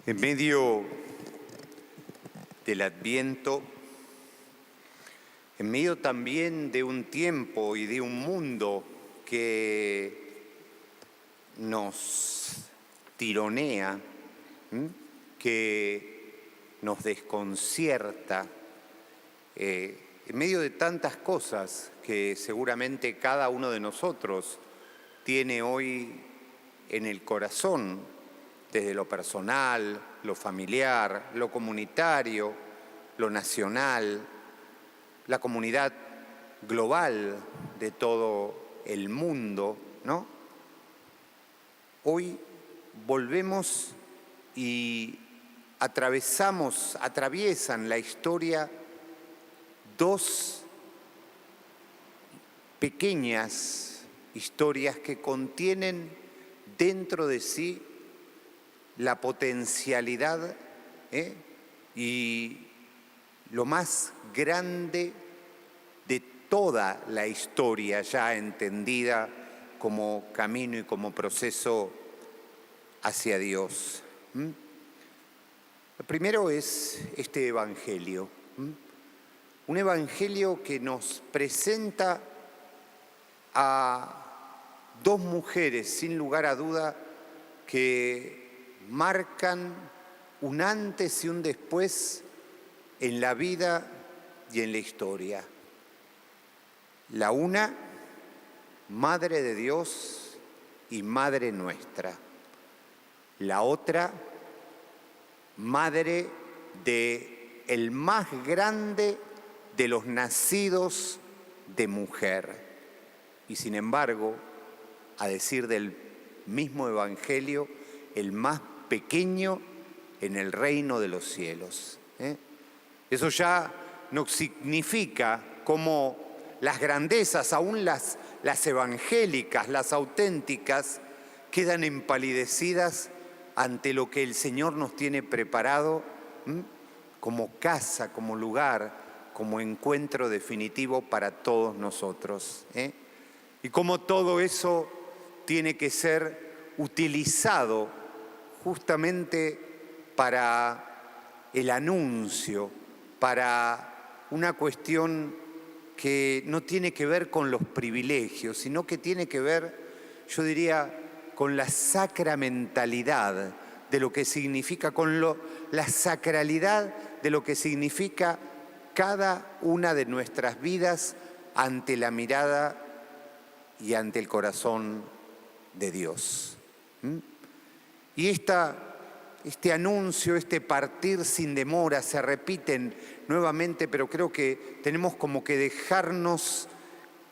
En medio del Adviento, en medio también de un tiempo y de un mundo que nos tironea, que nos desconcierta, en medio de tantas cosas que seguramente cada uno de nosotros tiene hoy en el corazón, desde lo personal, lo familiar, lo comunitario, lo nacional, la comunidad global de todo el mundo, ¿no? Hoy volvemos y atraviesan la historia dos pequeñas historias que contienen dentro de sí la potencialidad y lo más grande de toda la historia ya entendida como camino y como proceso hacia Dios. Lo primero es este Evangelio, un Evangelio que nos presenta a dos mujeres, sin lugar a duda, que marcan un antes y un después en la vida y en la historia. La una, Madre de Dios y Madre nuestra. La otra, Madre de el más grande de los nacidos de mujer. Y sin embargo, a decir del mismo Evangelio, el más pequeño en el reino de los cielos. Eso ya no significa como las grandezas, aún las evangélicas, las auténticas, quedan empalidecidas ante lo que el Señor nos tiene preparado como casa, como lugar, como encuentro definitivo para todos nosotros. Y como todo eso tiene que ser utilizado justamente para el anuncio, para una cuestión que no tiene que ver con los privilegios, sino que tiene que ver, yo diría, con la sacramentalidad de lo que significa, la sacralidad de lo que significa cada una de nuestras vidas ante la mirada y ante el corazón de Dios. Y este anuncio, este partir sin demora, se repiten nuevamente, pero creo que tenemos como que dejarnos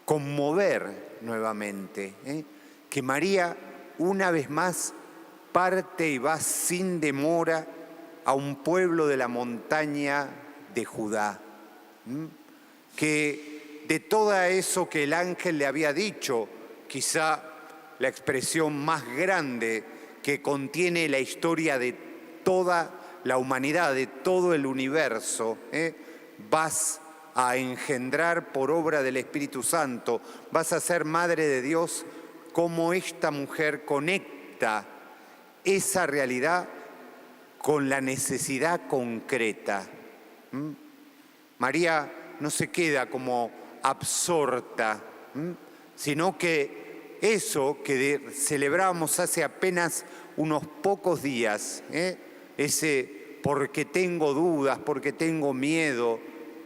conmover nuevamente. Que María, una vez más, parte y va sin demora a un pueblo de la montaña de Judá. Que de todo eso que el ángel le había dicho, quizá la expresión más grande que contiene la historia de toda la humanidad, de todo el universo, vas a engendrar por obra del Espíritu Santo, vas a ser madre de Dios, como esta mujer conecta esa realidad con la necesidad concreta. María no se queda como absorta, sino que eso que celebramos hace apenas unos pocos días, ese porque tengo dudas, porque tengo miedo,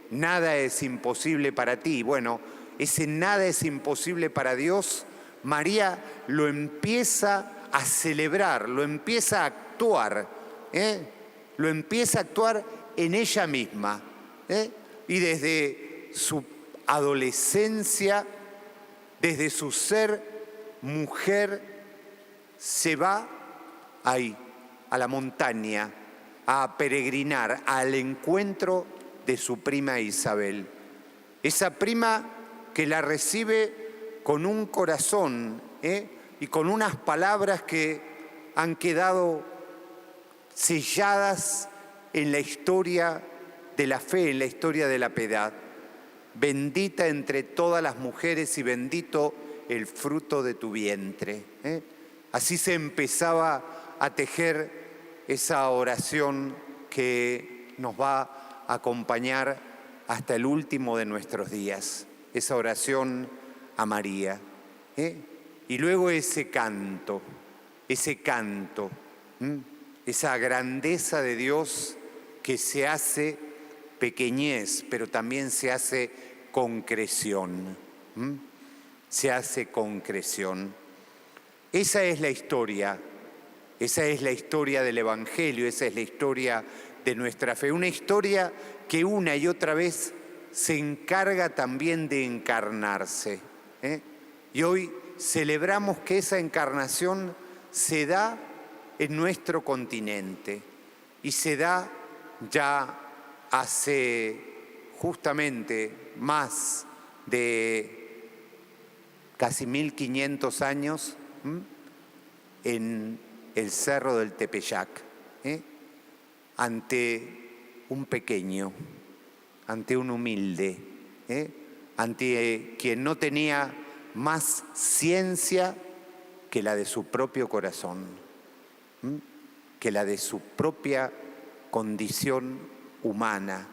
nada es imposible para ti. Bueno, ese nada es imposible para Dios, María lo empieza a celebrar, lo empieza a actuar, lo empieza a actuar en ella misma. Y desde su adolescencia, desde su ser mujer, se va ahí, a la montaña, a peregrinar al encuentro de su prima Isabel. Esa prima que la recibe con un corazón y con unas palabras que han quedado selladas en la historia de la fe, en la historia de la piedad. Bendita entre todas las mujeres y bendito el fruto de tu vientre. Así se empezaba a tejer esa oración que nos va a acompañar hasta el último de nuestros días, esa oración a María. Y luego ese canto, esa grandeza de Dios que se hace pequeñez, pero también se hace concreción. Se hace concreción. Esa es la historia del Evangelio, esa es la historia de nuestra fe. Una historia que una y otra vez se encarga también de encarnarse. Y hoy celebramos que esa encarnación se da en nuestro continente y se da ya hace justamente más de casi 1500 años en el Cerro del Tepeyac, ante un pequeño, ante un humilde, ante quien no tenía más ciencia que la de su propio corazón, que la de su propia condición humana,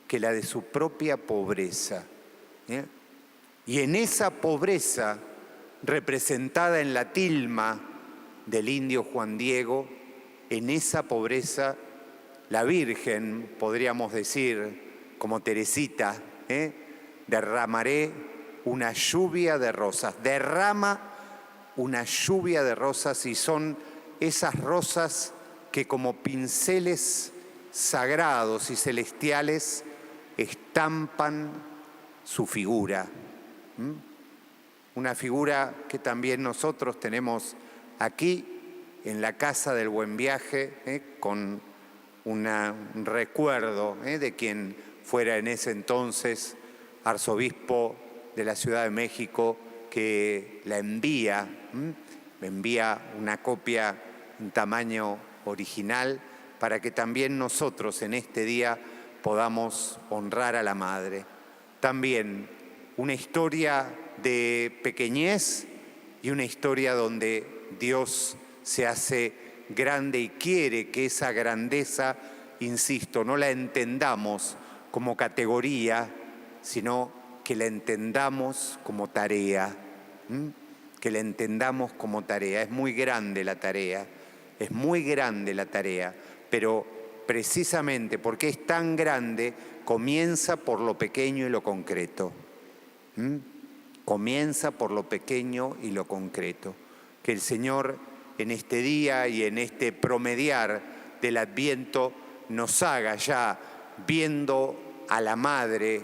que la de su propia pobreza. Y en esa pobreza, representada en la tilma del indio Juan Diego, en esa pobreza la Virgen, podríamos decir, como Teresita, derramaré una lluvia de rosas, derrama una lluvia de rosas, y son esas rosas que como pinceles sagrados y celestiales estampan su figura. Una figura que también nosotros tenemos aquí en la Casa del Buen Viaje, con un recuerdo de quien fuera en ese entonces arzobispo de la Ciudad de México, que la envía, me envía una copia en tamaño original para que también nosotros en este día podamos honrar a la Madre. También una historia de pequeñez y una historia donde Dios se hace grande y quiere que esa grandeza, insisto, no la entendamos como categoría, sino que la entendamos como tarea. Que la entendamos como tarea. Es muy grande la tarea, pero precisamente porque es tan grande, comienza por lo pequeño y lo concreto. Comienza por lo pequeño y lo concreto. Que el Señor en este día y en este promediar del Adviento nos haga ya, viendo a la Madre,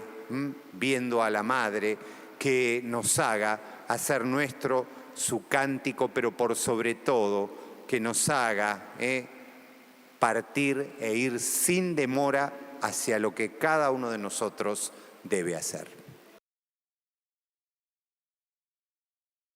que nos haga hacer nuestro su cántico, pero por sobre todo que nos haga partir e ir sin demora hacia lo que cada uno de nosotros debe hacer.